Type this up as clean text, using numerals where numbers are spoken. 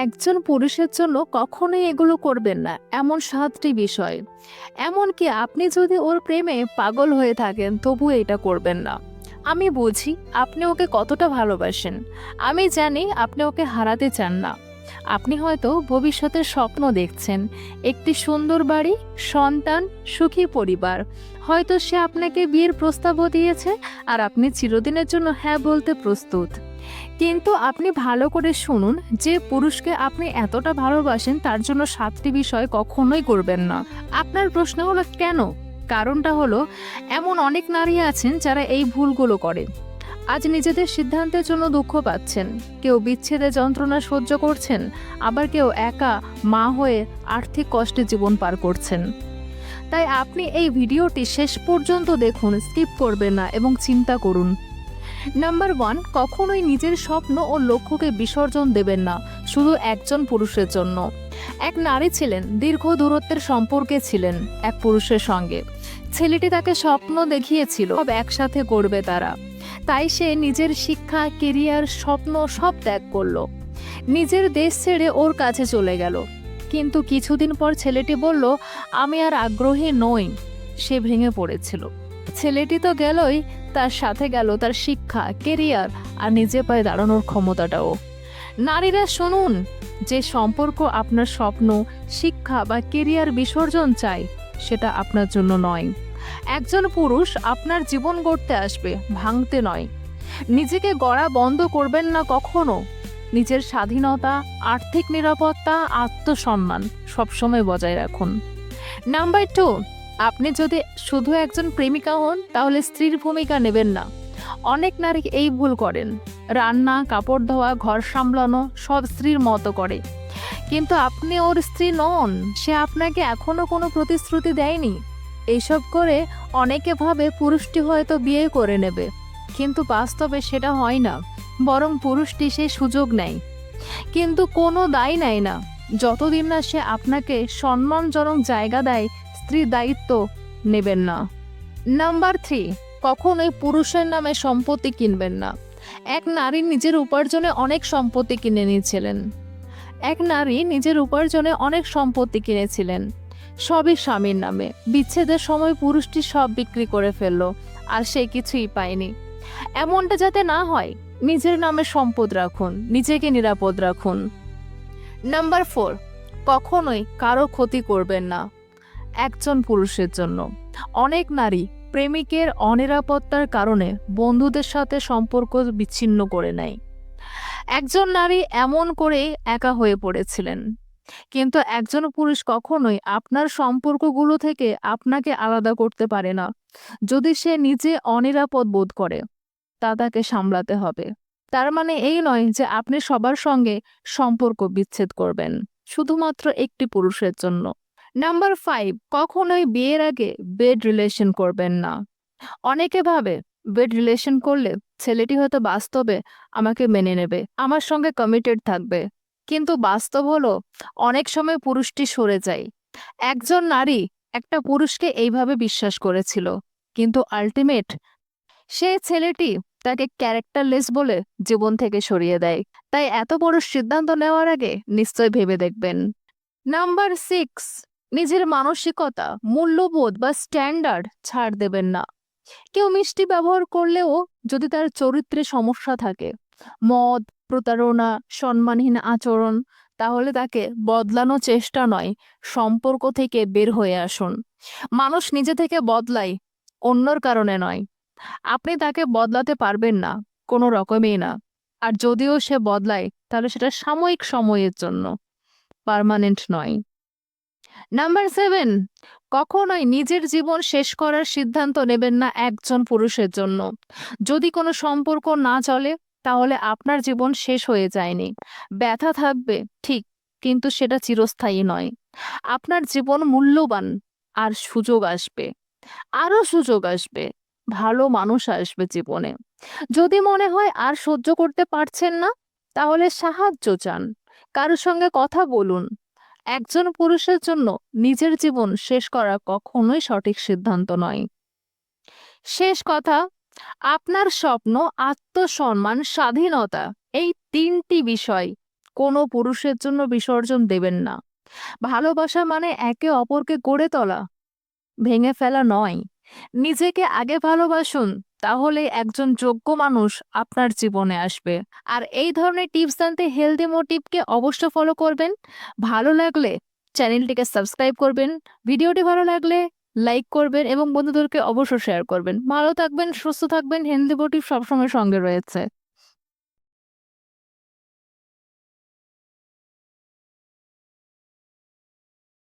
একজন পুরুষের জন্য কখনোই এগুলো করবেন না, এমন 7টি বিষয়। এমনকি আপনি যদি ওর প্রেমে পাগল হয়ে থাকেন তবু এটা করবেন না। আমি বুঝি আপনি ওকে কতটা ভালোবাসেন। আমি জানি আপনি ওকে হারাতে চান না। আপনি হয়তো ভবিষ্যতের স্বপ্ন দেখছেন, একটি সুন্দর বাড়ি, সন্তান, সুখী পরিবার। হয়তো সে আপনাকে বিয়ের প্রস্তাবও দিয়েছে আর আপনি চিরদিনের জন্য হ্যাঁ বলতে প্রস্তুত। কিন্তু আপনি ভালো করে শুনুন, যে পুরুষকে আপনি এতটা ভালোবাসেন তার জন্য 7টি বিষয় কখনোই করবেন না। আপনার প্রশ্ন হলো কেন? কারণটা হলো, এমন অনেক নারী আছেন যারা এই ভুলগুলো করে। আজ নিজেদের সিদ্ধান্তের জন্য দুঃখ পাচ্ছেন। কেউ বিচ্ছেদে যন্ত্রণা সহ্য করছেন, আবার কেউ একা মা হয়ে আর্থিক কষ্টে জীবন পার করছেন। তাই আপনি এই ভিডিওটি শেষ পর্যন্ত দেখুন, স্কিপ করবেন না এবং চিন্তা করুন। নাম্বার 1, কখনোই নিজের স্বপ্ন ও লক্ষ্যকে বিসর্জন দেবেন না শুধু একজন পুরুষের জন্য। এক নারী ছিলেন, দীর্ঘ দূরত্বের সম্পর্কে ছিলেন এক পুরুষের সঙ্গে। ছেলেটি তাকে স্বপ্ন দেখিয়েছিল সব একসাথে করবে তারা। তাই সে নিজের শিক্ষা, কেরিয়ার, স্বপ্ন সব ত্যাগ করলো। নিজের দেশ ছেড়ে ওর কাছে চলে গেল। কিন্তু কিছুদিন পর ছেলেটি বলল, আমি আর আগ্রহী নই। সে ভেঙে পড়েছিল। ছেলেটি তো গেলই, তার সাথে গেল তার শিক্ষা, কেরিয়ার আর নিজে পায়ে দাঁড়ানোর ক্ষমতাটাও। নারীরা শুনুন, যে সম্পর্ক আপনার স্বপ্ন, শিক্ষা বা কেরিয়ার বিসর্জন চায়, সেটা আপনার জন্য নয়। একজন পুরুষ আপনার জীবন গড়তে আসবে, ভাঙতে নয়। নিজেকে গড়া বন্ধ করবেন না কখনো। নিজের স্বাধীনতা, আর্থিক নিরাপত্তা, আত্মসম্মান সবসময় বজায় রাখুন। নাম্বার 2, আপনি যদি শুধু একজন প্রেমিকা হন তাহলে স্ত্রীর ভূমিকা নেবেন না। অনেক নারী এই ভুল করেন। রান্না, কাপড় ধোয়া, ঘর সামলানো সব স্ত্রীর মতো করে। কিন্তু আপনি ওর স্ত্রী নন। সে আপনাকে এখনো কোনো প্রতিশ্রুতি দেয়নি। এইসব করে অনেকে ভাবে পুরুষটি হয়তো বিয়ে করে নেবে, কিন্তু বাস্তবে সেটা হয় না। বরং পুরুষটি সেই সুযোগ নেয়, কিন্তু কোনো দায় নেয় না যতদিন না সে আপনাকে সম্মানজনক জায়গা দেয়। স্ত্রীর দায়িত্ব নেবেন না। নাম্বার 3, কখনোই পুরুষের নামে সম্পত্তি কিনবেন না। এক নারী নিজের উপার্জনে অনেক সম্পত্তি কিনে নিয়েছিলেন। সবই স্বামীর নামে। বিচ্ছেদের সময় পুরুষটি সব বিক্রি করে ফেললো, আর সে কিছুই পায়নি। এমনটা যাতে না হয়, নিজের নামে সম্পদ রাখুন, নিজেকে নিরাপদ রাখুন। নাম্বার 4, কখনোই কারো ক্ষতি করবেন না একজন পুরুষের জন্য। অনেক নারী প্রেমিকের অনিরাপত্তার কারণে বন্ধুদের সাথে সম্পর্ক বিচ্ছিন্ন করে নেয়। একজন নারী এমন করেই একা হয়ে পড়েছিলেন। কিন্তু একজন পুরুষ কখনোই আপনার সম্পর্কগুলো থেকে আপনাকে আলাদা করতে পারে না। যদি সে নিজে অনিরাপদ বোধ করে, তা তাকে সামলাতে হবে। তার মানে এই নয় যে আপনি সবার সঙ্গে সম্পর্ক বিচ্ছেদ করবেন শুধুমাত্র একটি পুরুষের জন্য। নাম্বার 5, কখনোই বিয়ের আগে বেড রিলেশন করবেন না। অনেকে ভাবে বেড রিলেশন করলে ছেলেটি হয়তো বাস্তবে আমাকে মেনে নেবে, আমার সঙ্গে কমিটেড থাকবে। কিন্তু বাস্তব হলো, অনেক সময় পুরুষটি সরে যায়। একজন নারী একটা পুরুষকে এইভাবে বিশ্বাস করেছিল, কিন্তু আলটিমেট সেই ছেলেটি তাকে ক্যারেক্টারলেস বলে জীবন থেকে সরিয়ে দেয়। তাই এত বড় সিদ্ধান্ত নেওয়ার আগে নিশ্চয় ভেবে দেখবেন। নাম্বার 6, নিজের মানসিকতা, মূল্যবোধ বা স্ট্যান্ডার্ড ছাড় দেবেন না। কেউ মিষ্টি ব্যবহার করলেও যদি তার চরিত্রে সমস্যা থাকে, মদ, প্রতারণা, সম্মানহীন আচরণ, তাহলে তাকে বদলানো চেষ্টা নয়, সম্পর্ক থেকে বের হয়ে আসুন। মানুষ নিজে থেকে বদলায়, অন্যর কারণে নয়। আপনি তাকে বদলাতে পারবেন না, কোনো রকমেই না। আর যদিও সে বদলায়, তাহলে সেটা সাময়িক সময়ের জন্য, পার্মানেন্ট নয়। নাম্বার 7, কখনোই নিজের জীবন শেষ করার সিদ্ধান্ত নেবেন না একজন পুরুষের জন্য। যদি কোনো সম্পর্ক না চলে, তাহলে আপনার জীবন শেষ হয়ে যায়নি। ব্যথা থাকবে ঠিক, কিন্তু সেটা চিরস্থায়ী নয়। আপনার জীবন মূল্যবান, আর সুযোগ আসবে, আরো সুযোগ আসবে, ভালো মানুষ আসবে জীবনে। যদি মনে হয় আর সহ্য করতে পারছেন না, তাহলে সাহায্য চান, কারোর সঙ্গে কথা বলুন। একজন পুরুষের জন্য নিজের জীবন শেষ করা কখনোই সঠিক সিদ্ধান্ত নয়। শেষ কথা, আপনার স্বপ্ন, আত্মসম্মান, স্বাধীনতা, এই 3টি বিষয় কোনো পুরুষের জন্য বিসর্জন দেবেন না। ভালোবাসা মানে একে অপরকে গড়ে তোলা, ভেঙে ফেলা নয়। নিজেকে আগে ভালোবাসুন, তাহলে একজন যোগ্য মানুষ আপনার জীবনে আসবে। আর এই ধরনের টিপস জানতে হেলদি মোটিভকে অবশ্য ফলো করবেন। ভালো লাগলে চ্যানেলটিকে সাবস্ক্রাইব করবেন, ভিডিওটি ভালো লাগলে লাইক করবেন এবং বন্ধুদেরকে অবশ্য শেয়ার করবেন। ভালো থাকবেন, সুস্থ থাকবেন, হেলদি মোটিভ সবসময় সঙ্গে রয়েছে।